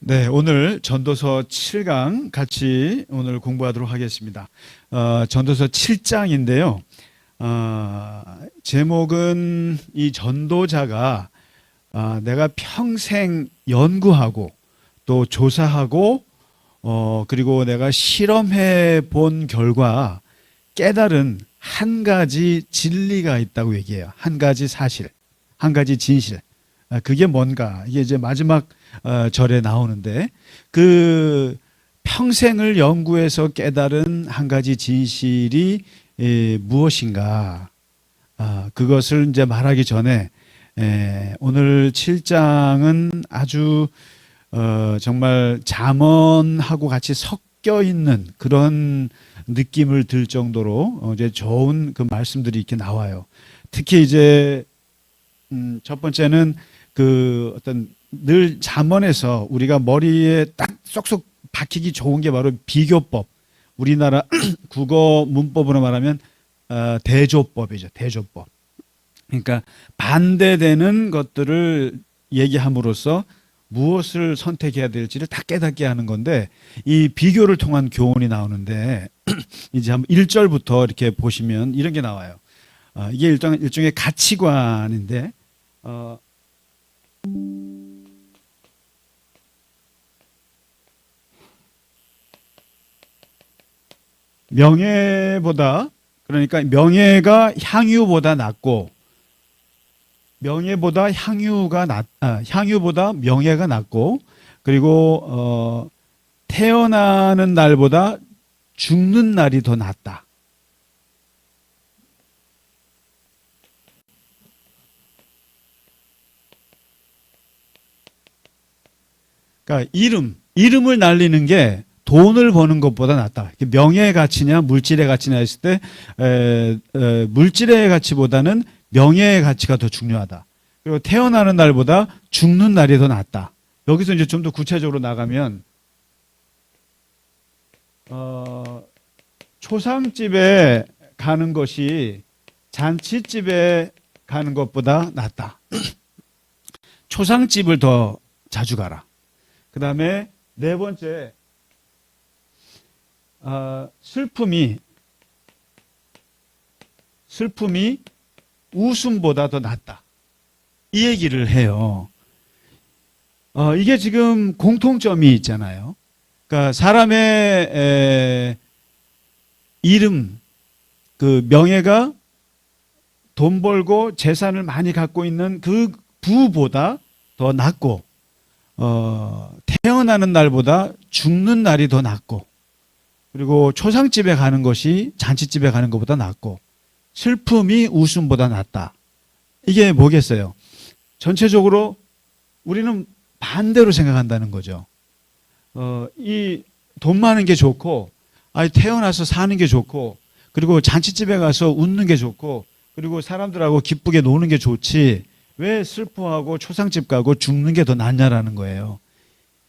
네, 오늘 전도서 7강 같이 오늘 공부하도록 하겠습니다. 전도서 7장인데요. 제목은 이 전도자가 내가 평생 연구하고 또 조사하고 그리고 내가 실험해 본 결과 깨달은 한 가지 진리가 있다고 얘기해요. 한 가지 사실, 한 가지 진실. 그게 뭔가? 이게 이제 마지막 절에 나오는데 그 평생을 연구해서 깨달은 한 가지 진실이 무엇인가? 그것을 이제 말하기 전에 오늘 7장은 아주 정말 잠언하고 같이 섞여 있는 그런 느낌을 들 정도로 이제 좋은 그 말씀들이 이렇게 나와요. 특히 이제 첫 번째는 그 어떤 늘 잠언에서 우리가 머리에 딱 쏙쏙 박히기 좋은 게 바로 비교법. 우리나라 국어 문법으로 말하면 대조법이죠. 대조법. 그러니까 반대되는 것들을 얘기함으로써 무엇을 선택해야 될지를 다 깨닫게 하는 건데 이 비교를 통한 교훈이 나오는데 이제 한번 1절부터 이렇게 보시면 이런 게 나와요. 이게 일종의 가치관인데 명예보다 그러니까 명예가 향유보다 낫고 명예보다 향유보다 명예가 낫고 그리고 태어나는 날보다 죽는 날이 더 낫다. 그러니까 이름을 날리는 게 돈을 버는 것보다 낫다. 명예의 가치냐 물질의 가치냐 했을 때 물질의 가치보다는 명예의 가치가 더 중요하다. 그리고 태어나는 날보다 죽는 날이 더 낫다. 여기서 이제 좀 더 구체적으로 나가면 초상집에 가는 것이 잔치집에 가는 것보다 낫다. 초상집을 더 자주 가라. 그 다음에 네 번째, 슬픔이 웃음보다 더 낫다. 이 얘기를 해요. 이게 지금 공통점이 있잖아요. 그러니까 사람의 이름, 그 명예가 돈 벌고 재산을 많이 갖고 있는 그 부보다 더 낫고 태어나는 날보다 죽는 날이 더 낫고 그리고 초상집에 가는 것이 잔치집에 가는 것보다 낫고 슬픔이 웃음보다 낫다. 이게 뭐겠어요? 전체적으로 우리는 반대로 생각한다는 거죠. 이 돈 많은 게 좋고 태어나서 사는 게 좋고 그리고 잔치집에 가서 웃는 게 좋고 그리고 사람들하고 기쁘게 노는 게 좋지 왜 슬퍼하고 초상집 가고 죽는 게 더 낫냐라는 거예요.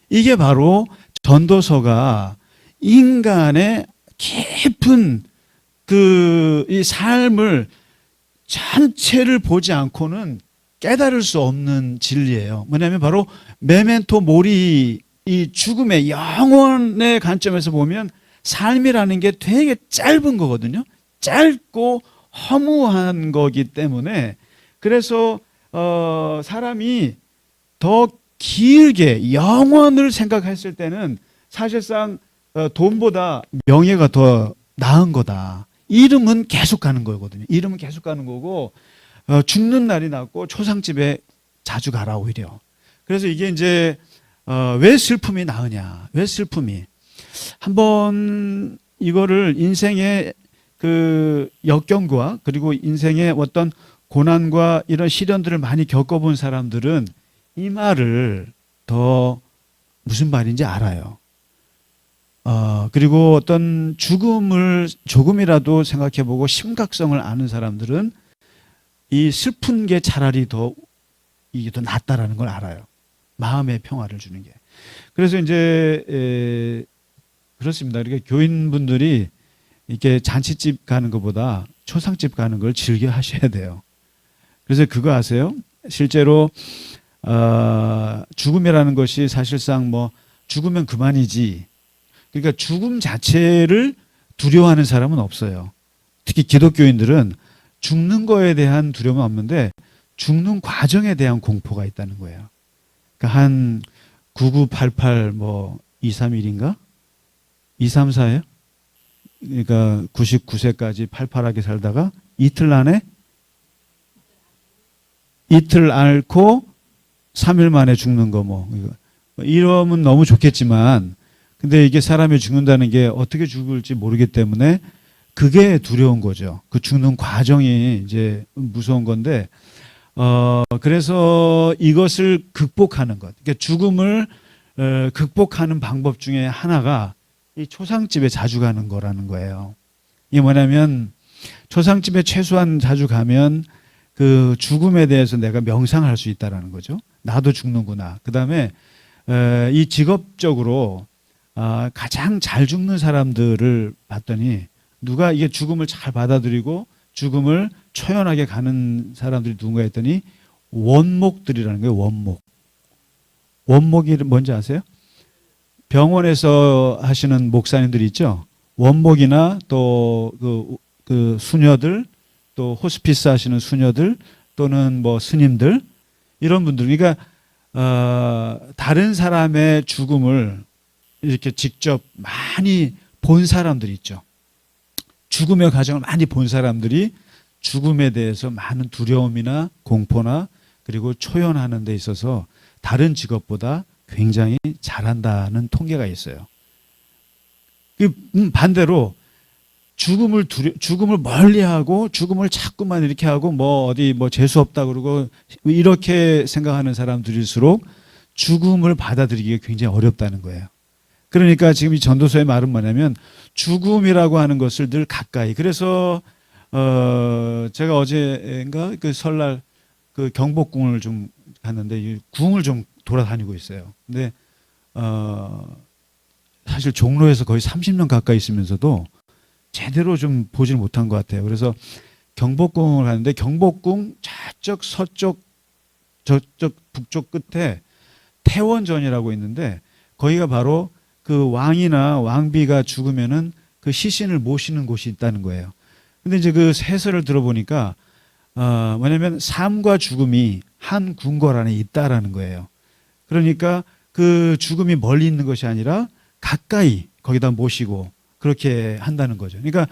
이게 바로 전도서가 인간의 깊은 이 삶을 전체를 보지 않고는 깨달을 수 없는 진리예요. 뭐냐면 바로 메멘토 모리, 이 죽음의 영원의 관점에서 보면 삶이라는 게 되게 짧은 거거든요. 짧고 허무한 거기 때문에 그래서 사람이 더 길게 영원을 생각했을 때는 사실상 돈보다 명예가 더 나은 거다. 이름은 계속 가는 거거든요. 이름은 계속 가는 거고 죽는 날이 낫고 초상집에 자주 가라 오히려. 그래서 이게 이제 왜 슬픔이 나으냐? 왜 슬픔이? 한번 이거를 인생의 그 역경과 그리고 인생의 어떤 고난과 이런 시련들을 많이 겪어본 사람들은 이 말을 더 무슨 말인지 알아요. 그리고 어떤 죽음을 조금이라도 생각해보고 심각성을 아는 사람들은 이 슬픈 게 차라리 이게 더 낫다라는 걸 알아요. 마음의 평화를 주는 게. 그래서 이제 그렇습니다. 이렇게 교인분들이 이렇게 잔치집 가는 것보다 초상집 가는 걸 즐겨 하셔야 돼요. 그래서 그거 아세요? 실제로 죽음이라는 것이 사실상 뭐 죽으면 그만이지. 그러니까 죽음 자체를 두려워하는 사람은 없어요. 특히 기독교인들은 죽는 거에 대한 두려움은 없는데 죽는 과정에 대한 공포가 있다는 거예요. 그러니까 한 9988 뭐 231인가? 234예요? 그러니까 99세까지 팔팔하게 살다가 이틀 안에 이틀 앓고 3일 만에 죽는 거 뭐 이러면 너무 좋겠지만 근데 이게 사람이 죽는다는 게 어떻게 죽을지 모르기 때문에 그게 두려운 거죠. 그 죽는 과정이 이제 무서운 건데 그래서 이것을 극복하는 것. 그러니까 죽음을 극복하는 방법 중에 하나가 이 초상집에 자주 가는 거라는 거예요. 이게 뭐냐면 초상집에 최소한 자주 가면 그 죽음에 대해서 내가 명상할 수 있다라는 거죠. 나도 죽는구나. 그다음에 이 직업적으로 가장 잘 죽는 사람들을 봤더니 누가 이게 죽음을 잘 받아들이고 죽음을 초연하게 가는 사람들이 누군가 했더니 원목들이라는 거예요. 원목. 원목이 뭔지 아세요? 병원에서 하시는 목사님들 있죠. 원목이나 또 그 수녀들 또 호스피스 하시는 수녀들 또는 뭐 스님들 이런 분들 그러니까 다른 사람의 죽음을 이렇게 직접 많이 본 사람들이 있죠. 죽음의 과정을 많이 본 사람들이 죽음에 대해서 많은 두려움이나 공포나 그리고 초연하는 데 있어서 다른 직업보다 굉장히 잘한다는 통계가 있어요. 반대로 죽음을 멀리하고 죽음을 자꾸만 이렇게 하고 뭐 어디 뭐 재수 없다 그러고 이렇게 생각하는 사람들일수록 죽음을 받아들이기가 굉장히 어렵다는 거예요. 그러니까 지금 이 전도서의 말은 뭐냐면 죽음이라고 하는 것을 늘 가까이. 그래서 제가 어제인가 그 설날 그 경복궁을 좀 갔는데 이 궁을 좀 돌아다니고 있어요. 근데 사실 종로에서 거의 30년 가까이 있으면서도 제대로 좀 보질 못한 것 같아요. 그래서 경복궁을 갔는데 경복궁 저쪽 서쪽 저쪽 북쪽 끝에 태원전이라고 있는데 거기가 바로 그 왕이나 왕비가 죽으면은 그 시신을 모시는 곳이 있다는 거예요. 근데 이제 그 해설을 들어보니까 뭐냐면 삶과 죽음이 한 궁궐 안에 있다라는 거예요. 그러니까 그 죽음이 멀리 있는 것이 아니라 가까이 거기다 모시고 그렇게 한다는 거죠. 그러니까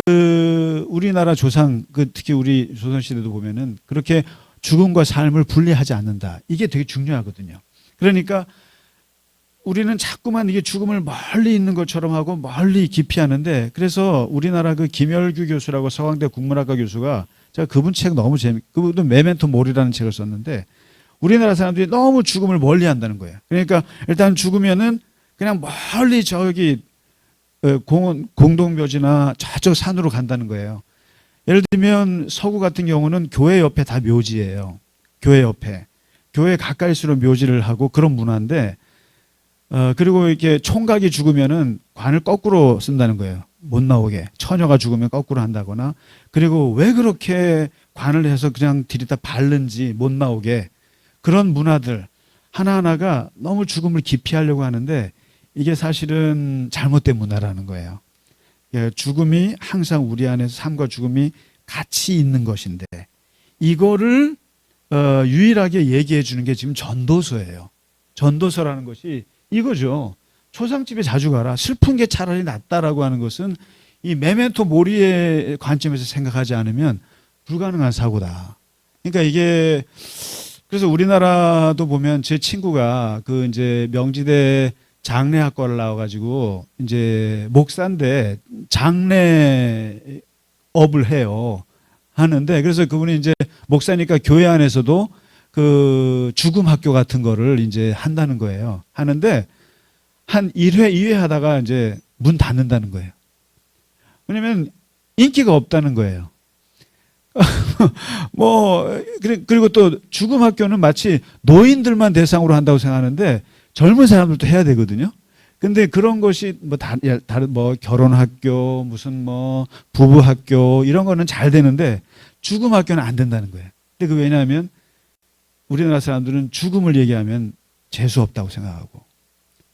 그 우리나라 조상 특히 우리 조선시대도 보면은 그렇게 죽음과 삶을 분리하지 않는다. 이게 되게 중요하거든요. 그러니까 우리는 자꾸만 이게 죽음을 멀리 있는 것처럼 하고 멀리 깊이 하는데 그래서 우리나라 그 김열규 교수라고 서강대 국문학과 교수가 제가 그분 책 너무 그분도 메멘토 모리라는 책을 썼는데 우리나라 사람들이 너무 죽음을 멀리 한다는 거예요. 그러니까 일단 죽으면은 그냥 멀리 저기 공동묘지나 저쪽 산으로 간다는 거예요. 예를 들면 서구 같은 경우는 교회 옆에 다 묘지예요. 교회 옆에. 교회 가까이수록 묘지를 하고 그런 문화인데 그리고 이렇게 총각이 죽으면은 관을 거꾸로 쓴다는 거예요. 못 나오게. 처녀가 죽으면 거꾸로 한다거나 그리고 왜 그렇게 관을 해서 그냥 들이다 밟는지 못 나오게 그런 문화들 하나하나가 너무 죽음을 기피하려고 하는데 이게 사실은 잘못된 문화라는 거예요. 죽음이 항상 우리 안에서 삶과 죽음이 같이 있는 것인데 이거를 유일하게 얘기해 주는 게 지금 전도서예요. 전도서라는 것이 이거죠. 초상집에 자주 가라. 슬픈 게 차라리 낫다라고 하는 것은 이 메멘토 모리의 관점에서 생각하지 않으면 불가능한 사고다. 그러니까 이게 그래서 우리나라도 보면 제 친구가 그 이제 명지대 장례학과를 나와가지고 이제 목사인데 장례업을 해요. 하는데 그래서 그분이 이제 목사니까 교회 안에서도 그 죽음 학교 같은 거를 이제 한다는 거예요. 하는데 한 1회, 2회 하다가 이제 문 닫는다는 거예요. 왜냐면 인기가 없다는 거예요. 그리고 또 죽음 학교는 마치 노인들만 대상으로 한다고 생각하는데 젊은 사람들도 해야 되거든요. 근데 그런 것이 다른 결혼 학교, 무슨 부부 학교 이런 거는 잘 되는데 죽음 학교는 안 된다는 거예요. 근데 왜냐하면 우리나라 사람들은 죽음을 얘기하면 재수 없다고 생각하고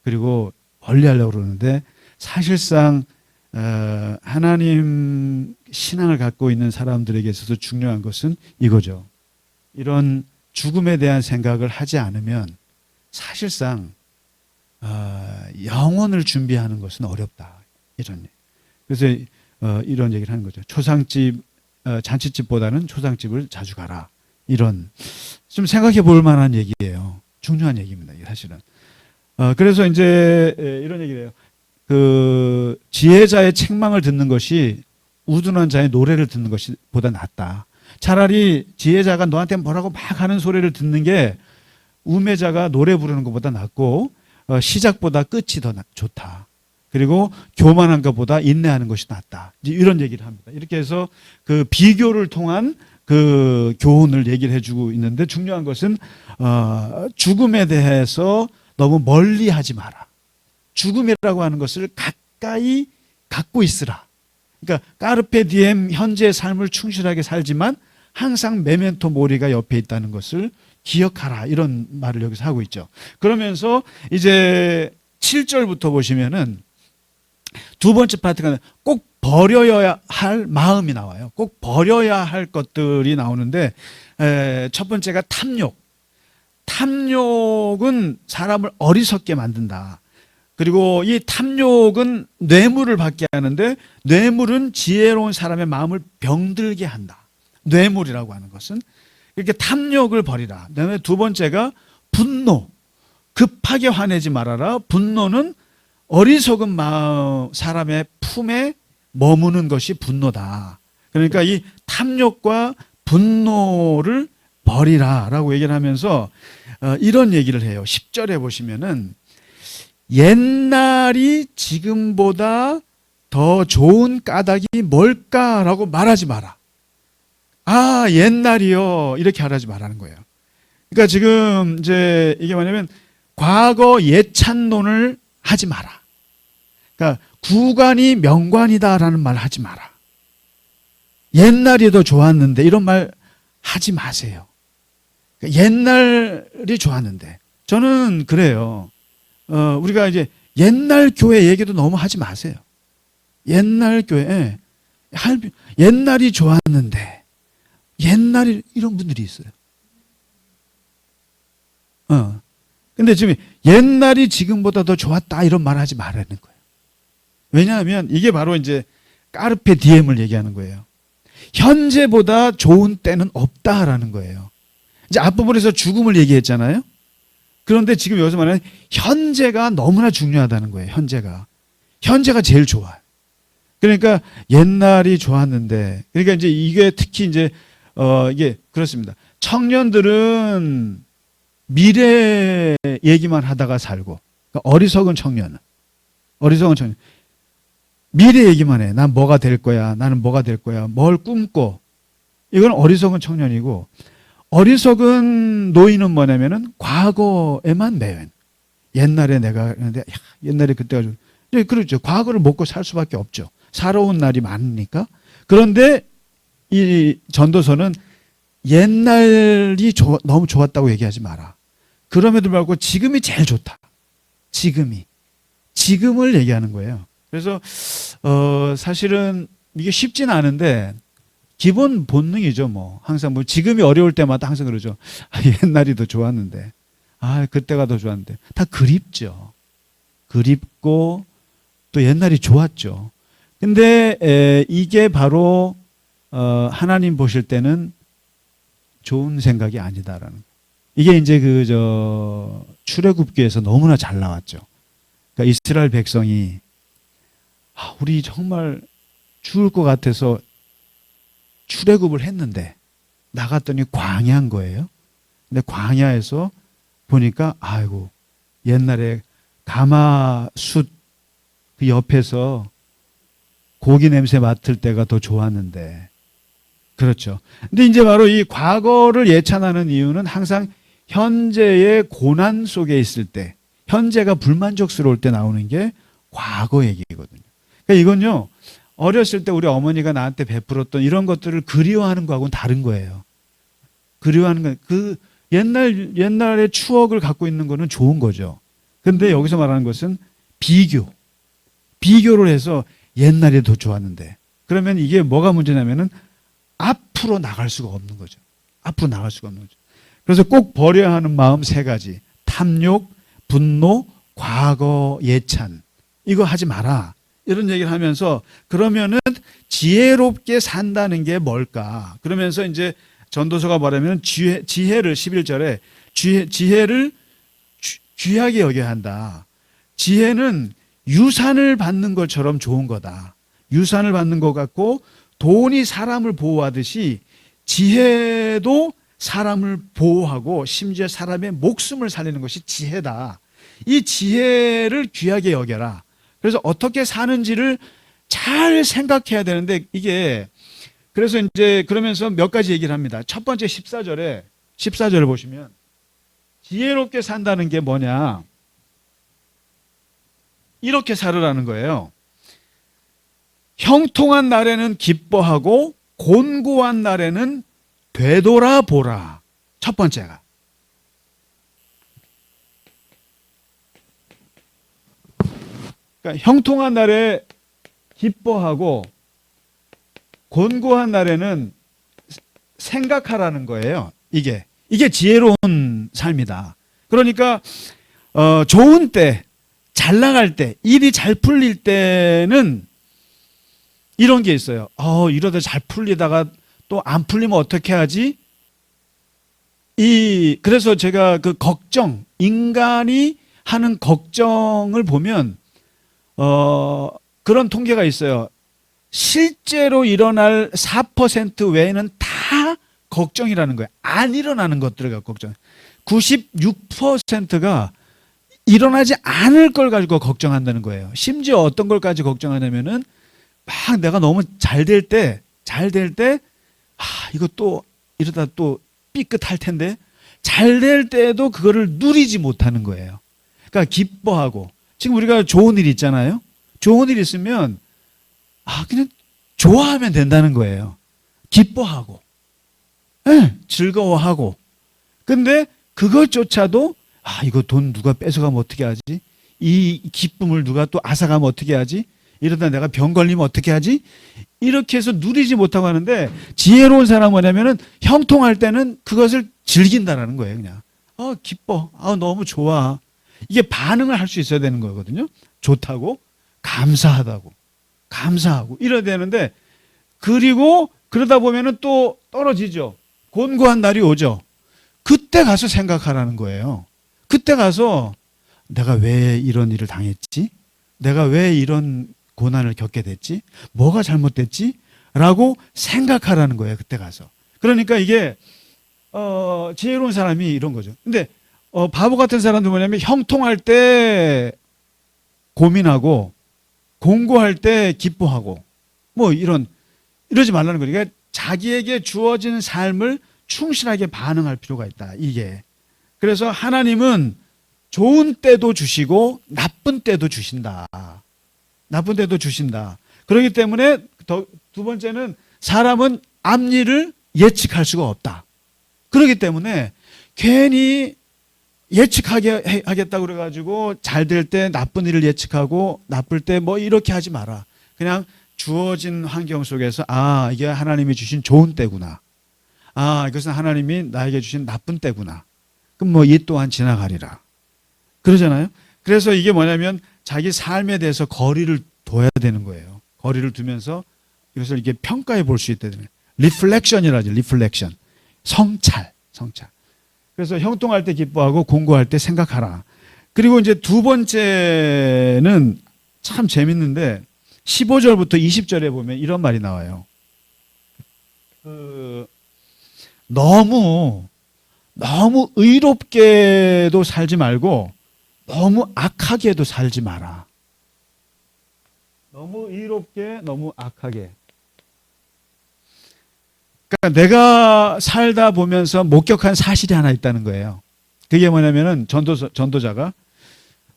그리고 멀리 하려고 그러는데 사실상 하나님 신앙을 갖고 있는 사람들에게 있어서 중요한 것은 이거죠. 이런 죽음에 대한 생각을 하지 않으면 사실상 영혼을 준비하는 것은 어렵다. 이런. 그래서 이런 얘기를 하는 거죠. 초상집, 잔치집보다는 초상집을 자주 가라. 이런 좀 생각해 볼 만한 얘기예요. 중요한 얘기입니다. 사실은. 그래서 이제 이런 얘기를 해요. 그 지혜자의 책망을 듣는 것이 우둔한 자의 노래를 듣는 것이 보다 낫다. 차라리 지혜자가 너한테 뭐라고 막 하는 소리를 듣는 게 우매자가 노래 부르는 것보다 낫고 시작보다 끝이 더 좋다. 그리고 교만한 것보다 인내하는 것이 낫다. 이런 얘기를 합니다. 이렇게 해서 그 비교를 통한 그 교훈을 얘기를 해주고 있는데 중요한 것은 죽음에 대해서 너무 멀리 하지 마라. 죽음이라고 하는 것을 가까이 갖고 있으라. 그러니까 까르페 디엠 현재의 삶을 충실하게 살지만 항상 메멘토 모리가 옆에 있다는 것을 기억하라. 이런 말을 여기서 하고 있죠. 그러면서 이제 7절부터 보시면은 두 번째 파트가 꼭 버려야 할 마음이 나와요. 꼭 버려야 할 것들이 나오는데 첫 번째가 탐욕. 탐욕은 사람을 어리석게 만든다. 그리고 이 탐욕은 뇌물을 받게 하는데 뇌물은 지혜로운 사람의 마음을 병들게 한다. 뇌물이라고 하는 것은. 이렇게 탐욕을 버리라. 그다음에 두 번째가 분노. 급하게 화내지 말아라. 분노는 어리석은 마음, 사람의 품에 머무는 것이 분노다. 그러니까 이 탐욕과 분노를 버리라라고 얘기를 하면서 이런 얘기를 해요. 10절에 보시면은 옛날이 지금보다 더 좋은 까닭이 뭘까라고 말하지 마라. 아, 옛날이요. 이렇게 하지 말라는 거예요. 그러니까 지금 이제 이게 뭐냐면 과거 예찬론을 하지 마라. 그러니까 구관이 명관이다라는 말 하지 마라. 옛날이 더 좋았는데 이런 말 하지 마세요. 그러니까 옛날이 좋았는데 저는 그래요. 우리가 이제 옛날 교회 얘기도 너무 하지 마세요. 옛날 교회 옛날이 좋았는데 옛날이 이런 분들이 있어요. 근데 지금 옛날이 지금보다 더 좋았다 이런 말 하지 말라는 거예요. 왜냐하면 이게 바로 이제 까르페 디엠을 얘기하는 거예요. 현재보다 좋은 때는 없다라는 거예요. 이제 앞부분에서 죽음을 얘기했잖아요. 그런데 지금 여기서 말하는 현재가 너무나 중요하다는 거예요. 현재가 제일 좋아요. 그러니까 옛날이 좋았는데, 그러니까 이제 이게 특히 이제 이게 그렇습니다. 청년들은 미래 얘기만 하다가 살고, 그러니까 어리석은 청년 미래 얘기만 해. 난 뭐가 될 거야. 나는 뭐가 될 거야. 뭘 꿈꿔. 이건 어리석은 청년이고, 어리석은 노인은 뭐냐면은 과거에만 매여. 옛날에 내가 그런데 옛날에 그때가 좀 그렇죠. 과거를 먹고 살 수밖에 없죠. 살아온 날이 많으니까. 그런데 이 전도서는 옛날이 너무 좋았다고 얘기하지 마라. 그럼에도 불구하고 지금이 제일 좋다. 지금을 얘기하는 거예요. 그래서 사실은 이게 쉽지는 않은데 기본 본능이죠. 뭐 항상 뭐 지금이 어려울 때마다 항상 그러죠. 옛날이 더 좋았는데, 그때가 더 좋았는데. 다 그립죠. 그립고 또 옛날이 좋았죠. 근데 이게 바로 하나님 보실 때는 좋은 생각이 아니다라는. 이게 이제 출애굽기에서 너무나 잘 나왔죠. 그러니까 이스라엘 백성이 우리 정말 죽을 것 같아서 출애굽을 했는데 나갔더니 광야인 거예요. 근데 광야에서 보니까 아이고 옛날에 가마숯 그 옆에서 고기 냄새 맡을 때가 더 좋았는데. 그렇죠. 근데 이제 바로 이 과거를 예찬하는 이유는 항상 현재의 고난 속에 있을 때, 현재가 불만족스러울 때 나오는 게 과거 얘기거든요. 그러니까 이건요, 어렸을 때 우리 어머니가 나한테 베풀었던 이런 것들을 그리워하는 거하고는 다른 거예요. 그리워하는 건 옛날의 추억을 갖고 있는 거는 좋은 거죠. 근데 여기서 말하는 것은 비교를 해서 옛날이 더 좋았는데, 그러면 이게 뭐가 문제냐면은 앞으로 나갈 수가 없는 거죠. 앞으로 나갈 수가 없는 거죠. 그래서 꼭 버려야 하는 마음 세 가지. 탐욕, 분노, 과거 예찬. 이거 하지 마라. 이런 얘기를 하면서, 그러면은 지혜롭게 산다는 게 뭘까? 그러면서 이제 전도서가 말하면 지혜를 11절에 지혜를 귀하게 여겨야 한다. 지혜는 유산을 받는 것처럼 좋은 거다. 유산을 받는 것 같고, 돈이 사람을 보호하듯이 지혜도 사람을 보호하고 심지어 사람의 목숨을 살리는 것이 지혜다. 이 지혜를 귀하게 여겨라. 그래서 어떻게 사는지를 잘 생각해야 되는데, 이게 그래서 이제 그러면서 몇 가지 얘기를 합니다. 첫 번째 14절을 보시면 지혜롭게 산다는 게 뭐냐? 이렇게 살으라는 거예요. 형통한 날에는 기뻐하고 곤고한 날에는 되돌아보라. 첫 번째가. 그러니까 형통한 날에 기뻐하고 곤고한 날에는 생각하라는 거예요. 이게 지혜로운 삶이다. 그러니까 좋은 때, 잘 나갈 때, 일이 잘 풀릴 때는 이런 게 있어요. 이러다 잘 풀리다가 또 안 풀리면 어떻게 하지? 그래서 제가 그 걱정, 인간이 하는 걱정을 보면 그런 통계가 있어요. 실제로 일어날 4% 외에는 다 걱정이라는 거예요. 안 일어나는 것들을 갖고 걱정. 96%가 일어나지 않을 걸 가지고 걱정한다는 거예요. 심지어 어떤 걸까지 걱정하냐면은 막 내가 너무 잘 될 때, 이거 또 이러다 또 삐끗할 텐데, 잘 될 때도 그거를 누리지 못하는 거예요. 그러니까 기뻐하고, 지금 우리가 좋은 일 있잖아요. 좋은 일 있으면 그냥 좋아하면 된다는 거예요. 기뻐하고, 즐거워하고. 근데 그것조차도 이거 돈 누가 뺏어가면 어떻게 하지? 이 기쁨을 누가 또 앗아가면 어떻게 하지? 이러다 내가 병 걸리면 어떻게 하지? 이렇게 해서 누리지 못하고 하는데, 지혜로운 사람은 뭐냐면은 형통할 때는 그것을 즐긴다라는 거예요. 그냥 기뻐, 너무 좋아. 이게 반응을 할 수 있어야 되는 거거든요. 좋다고, 감사하다고, 감사하고 이래야 되는데, 그리고 그러다 보면은 또 떨어지죠. 곤고한 날이 오죠. 그때 가서 생각하라는 거예요. 그때 가서 내가 왜 이런 일을 당했지? 내가 왜 이런 고난을 겪게 됐지? 뭐가 잘못됐지? 라고 생각하라는 거예요. 그때 가서. 그러니까 이게 지혜로운 사람이 이런 거죠. 근데 바보 같은 사람도 뭐냐면 형통할 때 고민하고 공고할 때 기뻐하고 뭐 이러지 말라는 거예요. 그러니까 자기에게 주어진 삶을 충실하게 반응할 필요가 있다. 이게. 그래서 하나님은 좋은 때도 주시고 나쁜 때도 주신다. 나쁜 때도 주신다. 그렇기 때문에 두 번째는 사람은 앞일을 예측할 수가 없다. 그렇기 때문에 괜히 예측하게 하겠다고 그래가지고 잘 될 때 나쁜 일을 예측하고 나쁠 때 뭐 이렇게 하지 마라. 그냥 주어진 환경 속에서 이게 하나님이 주신 좋은 때구나. 이것은 하나님이 나에게 주신 나쁜 때구나. 그럼 뭐 이 또한 지나가리라. 그러잖아요. 그래서 이게 뭐냐면 자기 삶에 대해서 거리를 둬야 되는 거예요. 거리를 두면서 이것을 이게 평가해 볼 수 있다. 리플렉션이라죠. 리플렉션. 성찰. 그래서 형통할 때 기뻐하고 공고할 때 생각하라. 그리고 이제 두 번째는 참 재밌는데 15절부터 20절에 보면 이런 말이 나와요. 너무 의롭게도 살지 말고 너무 악하게도 살지 마라. 너무 의롭게, 너무 악하게. 그러니까 내가 살다 보면서 목격한 사실이 하나 있다는 거예요. 그게 뭐냐면은 전도자가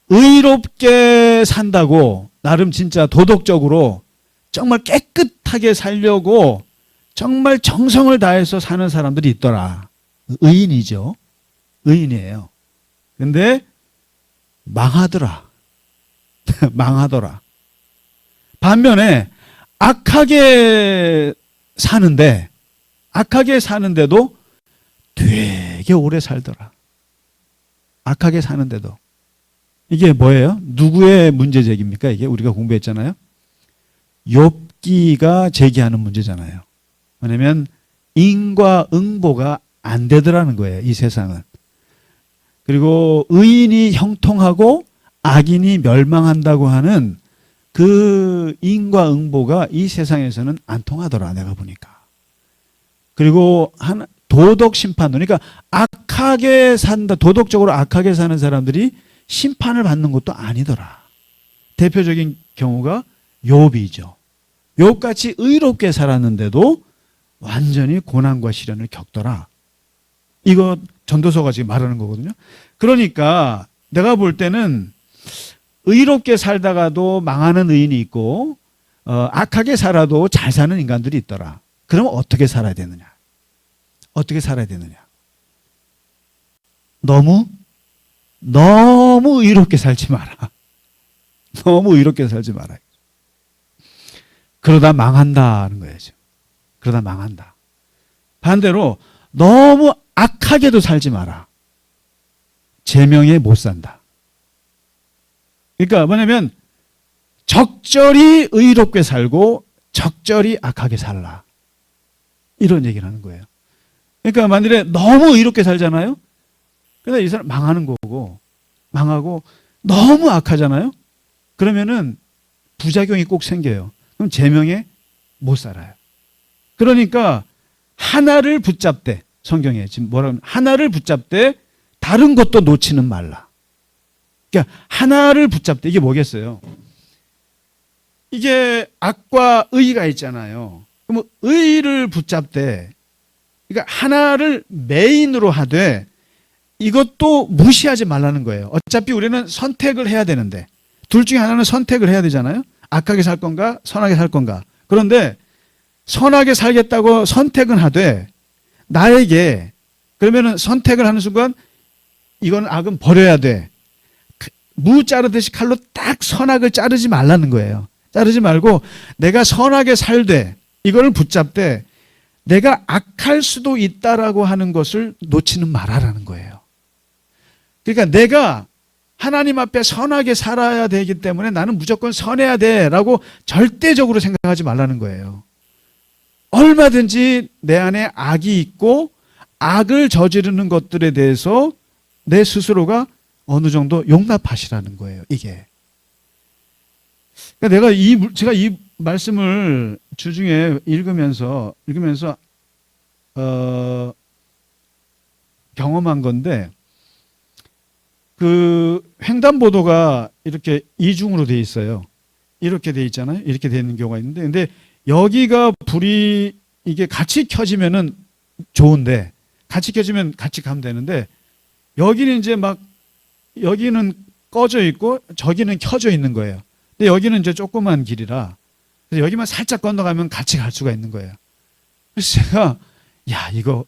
의롭게 산다고 나름 진짜 도덕적으로 정말 깨끗하게 살려고 정말 정성을 다해서 사는 사람들이 있더라. 의인이죠. 의인이에요. 근데 망하더라. 망하더라. 반면에 악하게 사는데도 되게 오래 살더라. 악하게 사는데도. 이게 뭐예요? 누구의 문제제기입니까? 이게 우리가 공부했잖아요. 욥기가 제기하는 문제잖아요. 왜냐하면 인과응보가 안 되더라는 거예요. 이 세상은. 그리고 의인이 형통하고 악인이 멸망한다고 하는 그 인과응보가 이 세상에서는 안 통하더라. 내가 보니까. 그리고 도덕 심판론, 그러니까 악하게 산다, 도덕적으로 악하게 사는 사람들이 심판을 받는 것도 아니더라. 대표적인 경우가 욥이죠. 욥같이 의롭게 살았는데도 완전히 고난과 시련을 겪더라. 이거 전도서가 지금 말하는 거거든요. 그러니까 내가 볼 때는 의롭게 살다가도 망하는 의인이 있고 악하게 살아도 잘 사는 인간들이 있더라. 그러면 어떻게 살아야 되느냐? 어떻게 살아야 되느냐? 너무 의롭게 살지 마라. 너무 의롭게 살지 마라. 그러다 망한다는 거예요. 지금. 그러다 망한다. 반대로 너무 악하게도 살지 마라. 제명에 못 산다. 그러니까 뭐냐면 적절히 의롭게 살고 적절히 악하게 살라. 이런 얘기를 하는 거예요. 그러니까 만일에 너무 의롭게 살잖아요. 그러다 이 사람 망하는 거고, 망하고 너무 악하잖아요. 그러면은 부작용이 꼭 생겨요. 그럼 제명에 못 살아요. 그러니까 하나를 붙잡되, 성경에 지금 뭐라 하면 하나를 붙잡되 다른 것도 놓치는 말라. 그러니까 하나를 붙잡되, 이게 뭐겠어요? 이게 악과 의가 있잖아요. 그럼 의를 붙잡되, 그러니까 하나를 메인으로 하되 이것도 무시하지 말라는 거예요. 어차피 우리는 선택을 해야 되는데 둘 중에 하나는 선택을 해야 되잖아요. 악하게 살 건가 선하게 살 건가. 그런데 선하게 살겠다고 선택은 하되 나에게 그러면은 선택을 하는 순간 이건 악은 버려야 돼. 무 자르듯이 칼로 딱 선악을 자르지 말라는 거예요. 자르지 말고 내가 선하게 살되 이걸 붙잡되 내가 악할 수도 있다라고 하는 것을 놓치는 말아라는 거예요. 그러니까 내가 하나님 앞에 선하게 살아야 되기 때문에 나는 무조건 선해야 돼라고 절대적으로 생각하지 말라는 거예요. 얼마든지 내 안에 악이 있고 악을 저지르는 것들에 대해서 내 스스로가 어느 정도 용납하시라는 거예요. 이게. 그러니까 제가 이 말씀을 주중에 읽으면서 경험한 건데, 그 횡단보도가 이렇게 이중으로 돼 있어요. 이렇게 돼 있잖아요. 이렇게 돼 있는 경우가 있는데, 근데 여기가 불이 이게 같이 켜지면은 좋은데, 같이 켜지면 같이 가면 되는데, 여기는 이제 막 여기는 꺼져 있고 저기는 켜져 있는 거예요. 근데 여기는 이제 조그만 길이라 그래서 여기만 살짝 건너가면 같이 갈 수가 있는 거예요. 그래서 제가 야 이거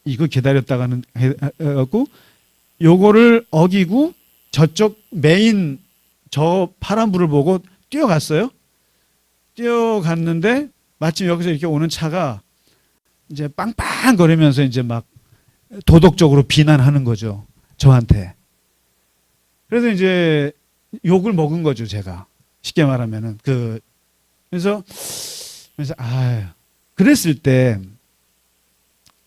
기다렸다가는 해갖고 요거를 어기고 저쪽 메인 저 파란불을 보고 뛰어갔어요. 뛰어갔는데 마침 여기서 이렇게 오는 차가 이제 빵빵거리면서 이제 막 도덕적으로 비난하는 거죠. 저한테. 그래서 이제 욕을 먹은 거죠, 제가. 쉽게 말하면은. 그래서 그랬을 때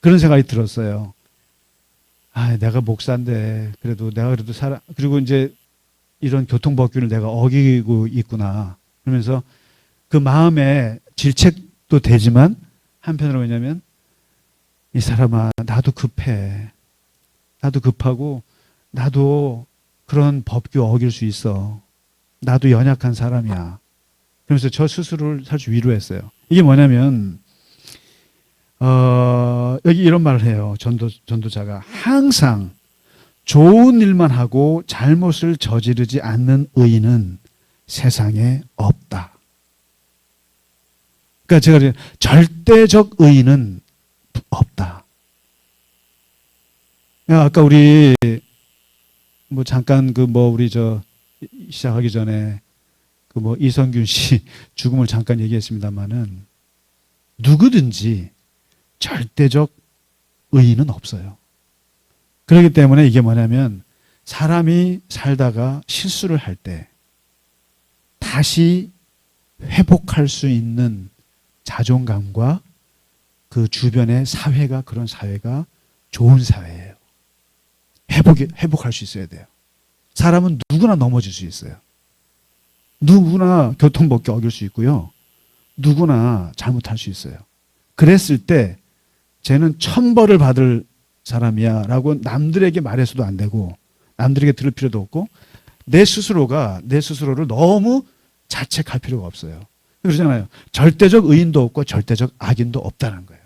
그런 생각이 들었어요. 내가 목사인데 그래도 그리고 이제 이런 교통법규를 내가 어기고 있구나. 그러면서 그 마음에 질책도 되지만 한편으로 뭐냐면 이 사람아 나도 급해. 나도 급하고 나도 그런 법규 어길 수 있어. 나도 연약한 사람이야. 그러면서 저 스스로를 사실 위로했어요. 이게 뭐냐면 여기 이런 말을 해요. 전도자가 항상 좋은 일만 하고 잘못을 저지르지 않는 의인은 세상에 없다. 그러니까 제가 절대적 의인은 없다. 아까 우리 뭐 잠깐 우리 시작하기 전에 이성균 씨 죽음을 잠깐 얘기했습니다만은 누구든지 절대적 의의는 없어요. 그렇기 때문에 이게 뭐냐면 사람이 살다가 실수를 할 때 다시 회복할 수 있는 자존감과 그 주변의 사회가 그런 사회가 좋은 사회예요. 회복할 수 있어야 돼요. 사람은 누구나 넘어질 수 있어요. 누구나 교통법규 어길 수 있고요. 누구나 잘못할 수 있어요. 그랬을 때 쟤는 천벌을 받을 사람이야 라고 남들에게 말해서도 안 되고 남들에게 들을 필요도 없고 내 스스로를 너무 자책할 필요가 없어요. 그러잖아요. 절대적 의인도 없고 절대적 악인도 없다는 거예요.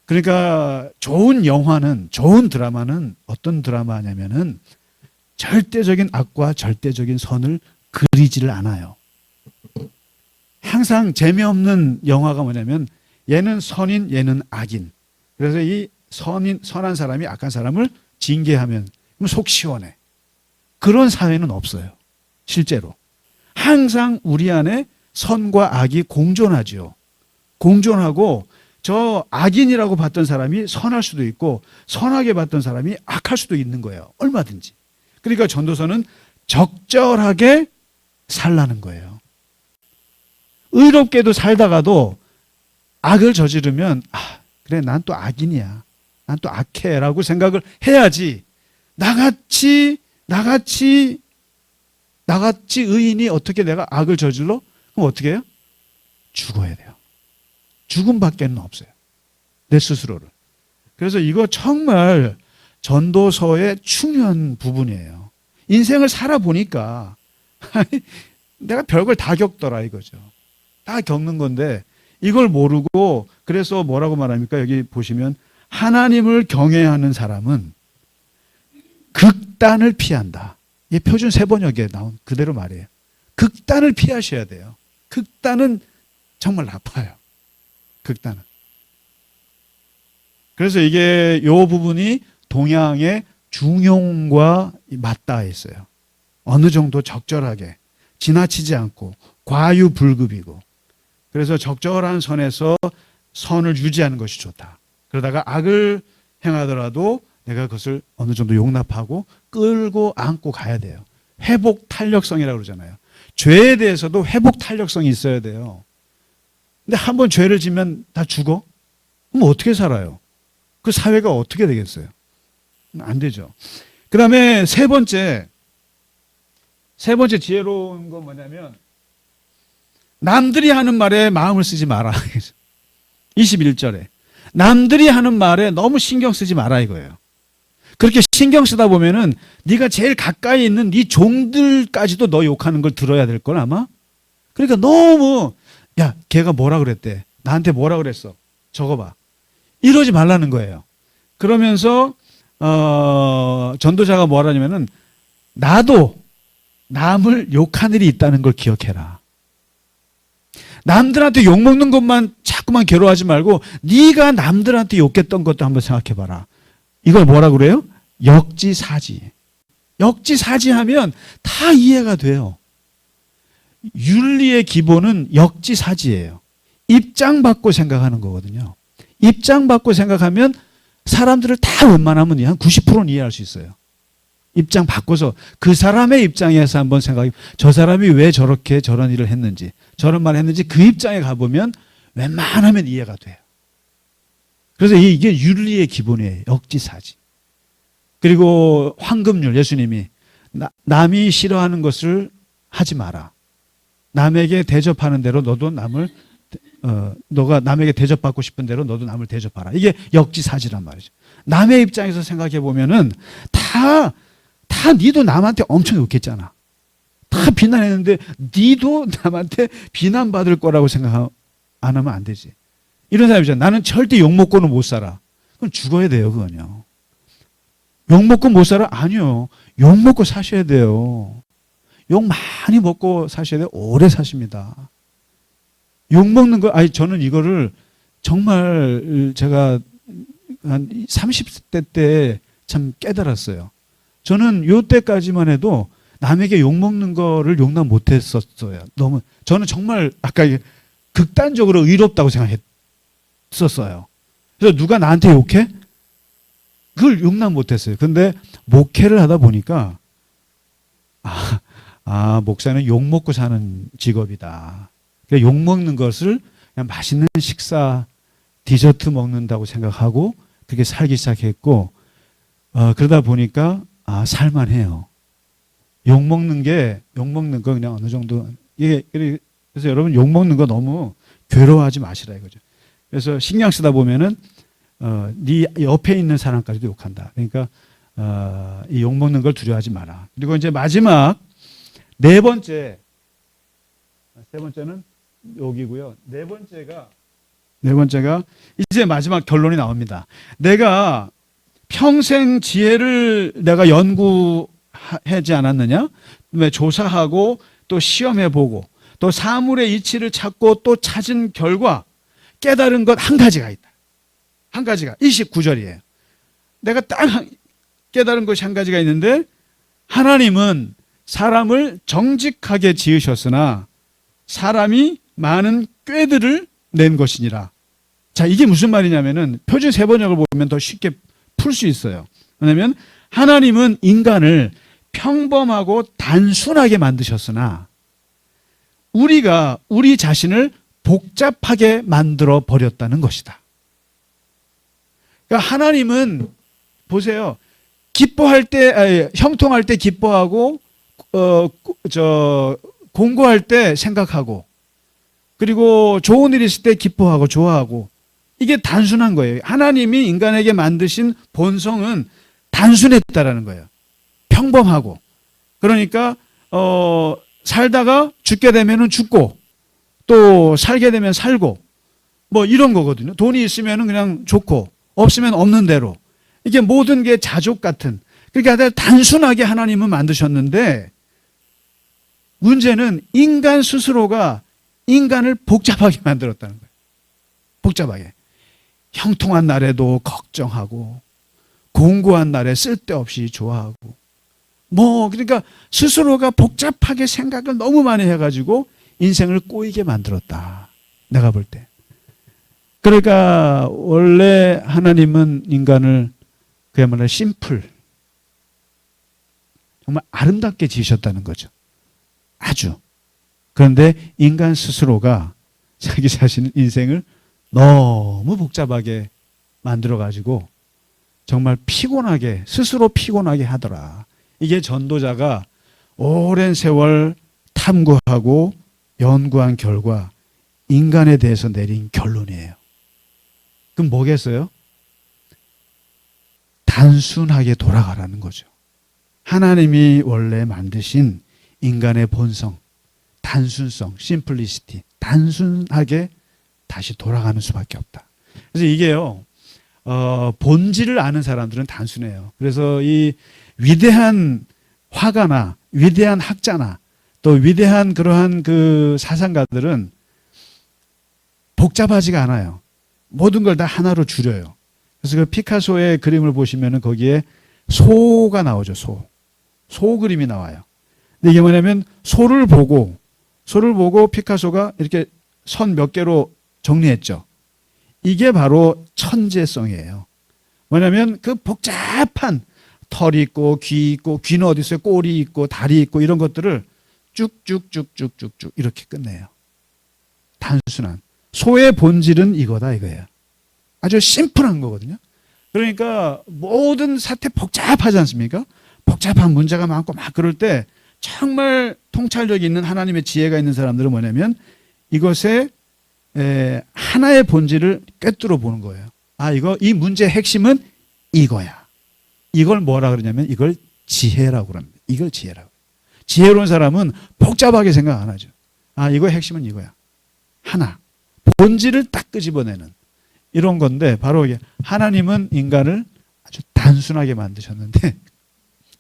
그러니까 좋은 영화는, 좋은 드라마는 어떤 드라마냐면은 절대적인 악과 절대적인 선을 그리지를 않아요. 항상 재미없는 영화가 뭐냐면 얘는 선인, 얘는 악인. 그래서 이 선한 사람이 악한 사람을 징계하면 속 시원해. 그런 사회는 없어요. 실제로. 항상 우리 안에 선과 악이 공존하죠. 공존하고 저 악인이라고 봤던 사람이 선할 수도 있고 선하게 봤던 사람이 악할 수도 있는 거예요. 얼마든지. 그러니까 전도서는 적절하게 살라는 거예요. 의롭게도 살다가도 악을 저지르면 그래 난 또 악인이야. 난 또 악해 라고 생각을 해야지 나같이 의인이 어떻게 내가 악을 저질러? 그럼 어떻게 해요? 죽어야 돼요. 죽음밖에는 없어요. 내 스스로를. 그래서 이거 정말 전도서의 중요한 부분이에요. 인생을 살아보니까 내가 별걸 다 겪더라 이거죠. 다 겪는 건데 이걸 모르고 그래서 뭐라고 말합니까? 여기 보시면 하나님을 경외하는 사람은 극단을 피한다. 이게 표준 세번역에 나온 그대로 말이에요. 극단을 피하셔야 돼요. 극단은 정말 나빠요. 극단은. 그래서 이게 요 부분이 동양의 중용과 맞닿아 있어요. 어느 정도 적절하게 지나치지 않고 과유불급이고 그래서 적절한 선에서 선을 유지하는 것이 좋다. 그러다가 악을 행하더라도 내가 그것을 어느 정도 용납하고 끌고 안고 가야 돼요. 회복 탄력성이라고 그러잖아요. 죄에 대해서도 회복 탄력성이 있어야 돼요. 근데 한번 죄를 지면 다 죽어? 그럼 어떻게 살아요? 그 사회가 어떻게 되겠어요? 안 되죠. 그 다음에 세 번째 지혜로운 건 뭐냐면 남들이 하는 말에 마음을 쓰지 마라. 21절에 남들이 하는 말에 너무 신경 쓰지 마라 이거예요. 그렇게 신경 쓰다 보면은 네가 제일 가까이 있는 네 종들까지도 너 욕하는 걸 들어야 될 걸 아마. 그러니까 너무 야 걔가 뭐라 그랬대. 나한테 뭐라 그랬어. 적어봐. 이러지 말라는 거예요. 그러면서 전도자가 뭐라 하냐면은 나도 남을 욕한 일이 있다는 걸 기억해라. 남들한테 욕먹는 것만 자꾸만 괴로워하지 말고 네가 남들한테 욕했던 것도 한번 생각해봐라. 이걸 뭐라 그래요? 역지사지. 역지사지하면 다 이해가 돼요. 윤리의 기본은 역지사지예요. 입장받고 생각하는 거거든요. 입장받고 생각하면 사람들을 다 웬만하면 한 90%는 이해할 수 있어요. 입장 바꿔서 그 사람의 입장에서 한번 생각해 저 사람이 왜 저렇게 저런 일을 했는지 저런 말을 했는지 그 입장에 가보면 웬만하면 이해가 돼요. 그래서 이게 윤리의 기본이에요. 역지사지. 그리고 황금률 예수님이 남이 싫어하는 것을 하지 마라. 남에게 대접하는 대로 너도 너가 남에게 대접받고 싶은 대로 너도 남을 대접하라. 이게 역지사지란 말이죠. 남의 입장에서 생각해 보면은 다 니도 남한테 엄청 욕했잖아. 다 비난했는데 니도 남한테 비난받을 거라고 생각 안 하면 안 되지. 이런 사람이잖아. 나는 절대 욕 먹고는 못 살아. 그럼 죽어야 돼요, 그건요. 욕 먹고 못 살아? 아니요. 욕 먹고 사셔야 돼요. 욕 많이 먹고 사셔야 돼요. 오래 사십니다. 욕 먹는 거, 저는 이거를 정말 제가 한 30대 때 참 깨달았어요. 저는 요 때까지만 해도 남에게 욕먹는 거를 용납 못했었어요. 너무 저는 정말 아까 극단적으로 의롭다고 생각했었어요. 그래서 누가 나한테 욕해? 그걸 용납 못했어요. 근데 목회를 하다 보니까 목사는 욕 먹고 사는 직업이다. 그러니까 욕 먹는 것을 그냥 맛있는 식사, 디저트 먹는다고 생각하고 그렇게 살기 시작했고, 그러다 보니까 살만해요. 욕 먹는 거 그냥 어느 정도 그래서 여러분 욕 먹는 거 너무 괴로워하지 마시라 이거죠. 그래서 신경 쓰다 보면은 네 옆에 있는 사람까지도 욕한다. 그러니까 이 욕 먹는 걸 두려워하지 마라. 그리고 이제 마지막 세 번째는 여기고요. 네 번째가 이제 마지막 결론이 나옵니다. 내가 평생 지혜를 내가 연구하지 않았느냐? 왜 조사하고 또 시험해보고 또 사물의 이치를 찾고 또 찾은 결과 깨달은 것 한 가지가 있다. 한 가지가 29절이에요. 내가 딱 깨달은 것이 한 가지가 있는데, 하나님은 사람을 정직하게 지으셨으나 사람이 많은 꾀들을 낸 것이니라. 자, 이게 무슨 말이냐면은 표준 세번역을 보면 더 쉽게 풀 수 있어요. 왜냐하면 하나님은 인간을 평범하고 단순하게 만드셨으나 우리가 우리 자신을 복잡하게 만들어 버렸다는 것이다. 그러니까 하나님은 보세요. 기뻐할 때, 형통할 때 기뻐하고, 공고할 때 생각하고, 그리고 좋은 일 있을 때 기뻐하고 좋아하고, 이게 단순한 거예요. 하나님이 인간에게 만드신 본성은 단순했다라는 거예요. 평범하고. 그러니까 살다가 죽게 되면은 죽고, 또 살게 되면 살고, 뭐 이런 거거든요. 돈이 있으면은 그냥 좋고, 없으면 없는 대로. 이게 모든 게 자족 같은. 그러니까 단순하게 하나님은 만드셨는데, 문제는 인간 스스로가 인간을 복잡하게 만들었다는 거예요. 복잡하게. 형통한 날에도 걱정하고, 공고한 날에 쓸데없이 좋아하고, 그러니까 스스로가 복잡하게 생각을 너무 많이 해가지고 인생을 꼬이게 만들었다. 내가 볼 때. 그러니까 원래 하나님은 인간을 그야말로 심플, 정말 아름답게 지으셨다는 거죠. 아주. 그런데 인간 스스로가 자기 자신 인생을 너무 복잡하게 만들어가지고 정말 피곤하게, 스스로 피곤하게 하더라. 이게 전도자가 오랜 세월 탐구하고 연구한 결과 인간에 대해서 내린 결론이에요. 그럼 뭐겠어요? 단순하게 돌아가라는 거죠. 하나님이 원래 만드신 인간의 본성, 단순성, 심플리시티, 단순하게 다시 돌아가는 수밖에 없다. 그래서 이게요, 본질을 아는 사람들은 단순해요. 그래서 이 위대한 화가나 위대한 학자나 또 위대한 그러한 그 사상가들은 복잡하지가 않아요. 모든 걸 다 하나로 줄여요. 그래서 그 피카소의 그림을 보시면은 거기에 소가 나오죠. 소 그림이 나와요. 근데 이게 뭐냐면 소를 보고 피카소가 이렇게 선 몇 개로 정리했죠. 이게 바로 천재성이에요. 뭐냐면 그 복잡한 털이 있고 귀 있고, 귀는 어디 있어요? 꼬리 있고 다리 있고 이런 것들을 쭉쭉쭉쭉쭉쭉 이렇게 끝내요. 단순한. 소의 본질은 이거다 이거예요. 아주 심플한 거거든요. 그러니까 모든 사태 복잡하지 않습니까? 복잡한 문제가 많고 막 그럴 때 정말 통찰력이 있는 하나님의 지혜가 있는 사람들은 뭐냐면 이것에 하나의 본질을 꿰뚫어 보는 거예요. 이 문제의 핵심은 이거야. 이걸 뭐라 그러냐면 이걸 지혜라고 그럽니다. 이걸 지혜라고. 지혜로운 사람은 복잡하게 생각 안 하죠. 이거의 핵심은 이거야. 하나. 본질을 딱 끄집어내는 이런 건데 바로 이게 하나님은 인간을 아주 단순하게 만드셨는데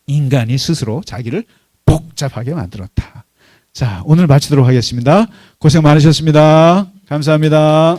인간이 스스로 자기를 복잡하게 만들었다. 자, 오늘 마치도록 하겠습니다. 고생 많으셨습니다. 감사합니다.